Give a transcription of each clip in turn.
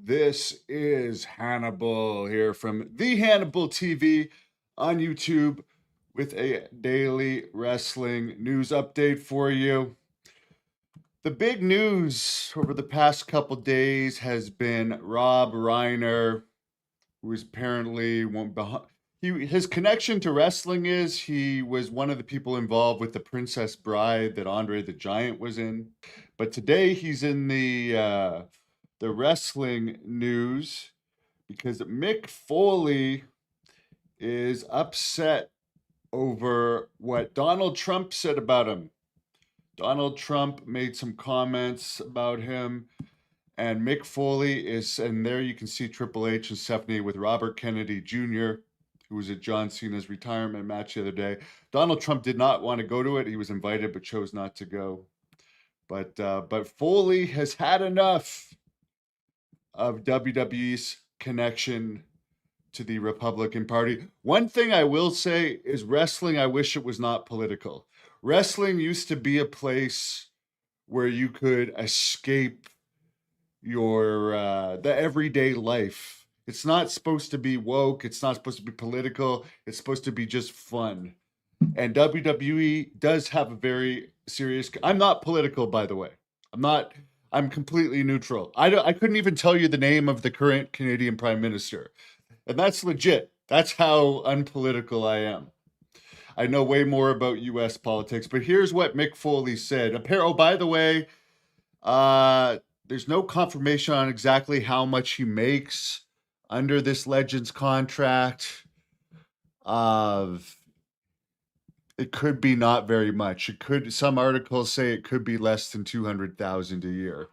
This is Hannibal here from the Hannibal TV on YouTube with a daily wrestling news update for you. The big news over the past couple days has been Rob Reiner, who is apparently one behind. His connection to wrestling is he was one of the people involved with the Princess Bride that Andre the Giant was in. But today he's in the wrestling news because Mick Foley is upset over what Donald Trump said about him. Donald Trump made some comments about him, and Mick Foley is, and there you can see Triple H and Stephanie with Robert Kennedy Jr., who was at John Cena's retirement match the other day. Donald Trump did not want to go to it. He was invited but chose not to go. But Foley has had enough of WWE's connection to the Republican Party. One thing I will say is wrestling, I wish it was not political. Wrestling used to be a place where you could escape your the everyday life. It's not supposed to be woke. It's not supposed to be political. It's supposed to be just fun. And WWE does have a very serious. I'm not political, by the way. I'm completely neutral. I couldn't even tell you the name of the current Canadian Prime Minister. And that's legit. That's how unpolitical I am. I know way more about U.S. politics, but here's what Mick Foley said. Oh, by the way, there's no confirmation on exactly how much he makes under this Legends contract. It could be not very much. Some articles say it could be less than $200,000 a year.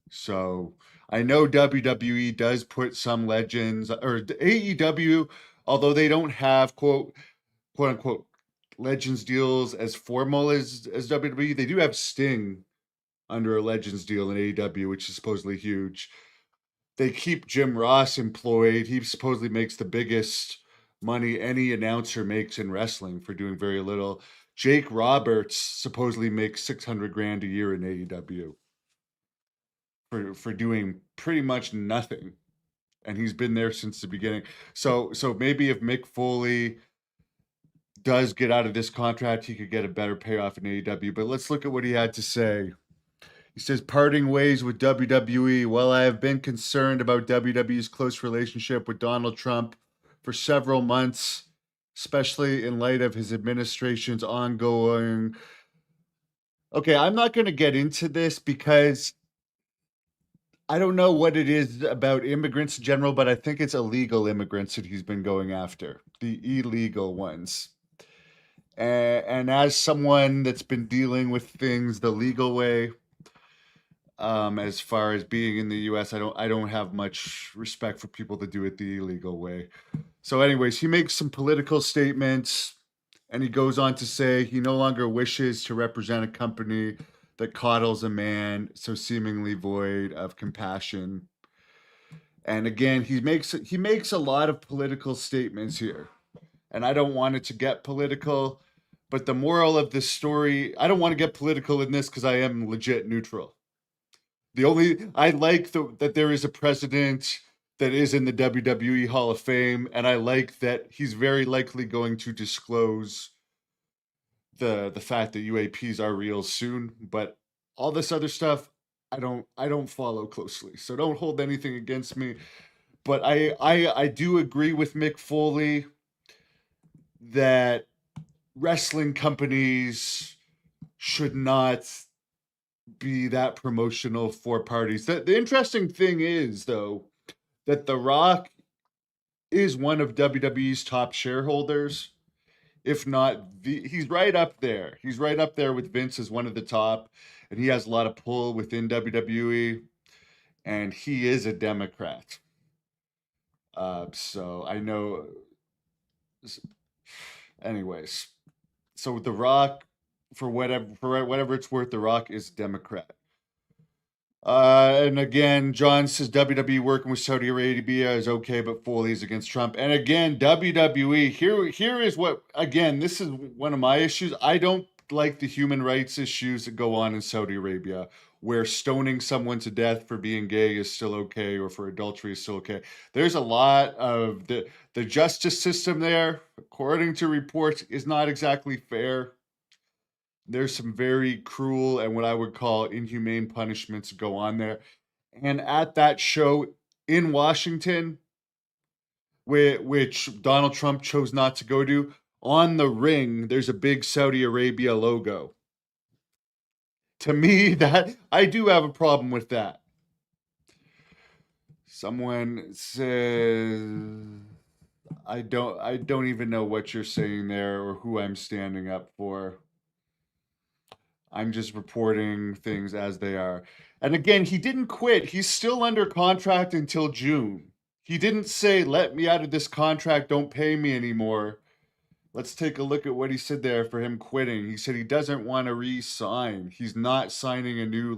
So I know WWE does put some legends, or AEW, although they don't have quote unquote legends deals as formal as WWE, they do have Sting under a legends deal in AEW, which is supposedly huge. They keep Jim Ross employed. He supposedly makes the biggest money any announcer makes in wrestling for doing very little. Jake Roberts supposedly makes $600,000 a year in AEW for doing pretty much nothing, and he's been there since the beginning. So maybe if Mick Foley does get out of this contract, he could get a better payoff in AEW. But let's look at what he had to say. He says, parting ways with WWE. While I have been concerned about WWE's close relationship with Donald Trump for several months, especially in light of his administration's ongoing... Okay, I'm not going to get into this because I don't know what it is about immigrants in general, but I think it's illegal immigrants that he's been going after, the illegal ones. And as someone that's been dealing with things the legal way, as far as being in the U.S., I don't have much respect for people that do it the illegal way. So anyways, he makes some political statements, and he goes on to say he no longer wishes to represent a company that coddles a man so seemingly void of compassion. And again, he makes a lot of political statements here, and I don't want it to get political, but the moral of this story, I don't want to get political in this because I am legit neutral. I like that there is a president that is in the WWE Hall of Fame, and I like that he's very likely going to disclose the fact that UAPs are real soon. But all this other stuff, I don't follow closely, so don't hold anything against me. But I do agree with Mick Foley that wrestling companies should not be that promotional for parties. The interesting thing is, though, that The Rock is one of WWE's top shareholders. If not, he's right up there. He's right up there with Vince as one of the top, and he has a lot of pull within WWE, and he is a Democrat. So I know. Anyways, so The Rock, for whatever it's worth, The Rock is Democrat. And again, John says WWE working with Saudi Arabia is okay, but Foley's against Trump. And again, WWE, here is what, again, this is one of my issues. I don't like the human rights issues that go on in Saudi Arabia. where stoning someone to death for being gay is still okay, or for adultery is still okay. There's a lot of the justice system there, according to reports, is not exactly fair. There's some very cruel and what I would call inhumane punishments go on there. And at that show in Washington, which Donald Trump chose not to go to, on the ring, there's a big Saudi Arabia logo. To me, that I do have a problem with that. Someone says I don't even know what you're saying there or who I'm standing up for. I'm just reporting things as they are. And again, he didn't quit. He's still under contract until June. He didn't say, let me out of this contract, don't pay me anymore. Let's take a look at what he said there for him quitting. He said he doesn't want to re sign. He's not signing a new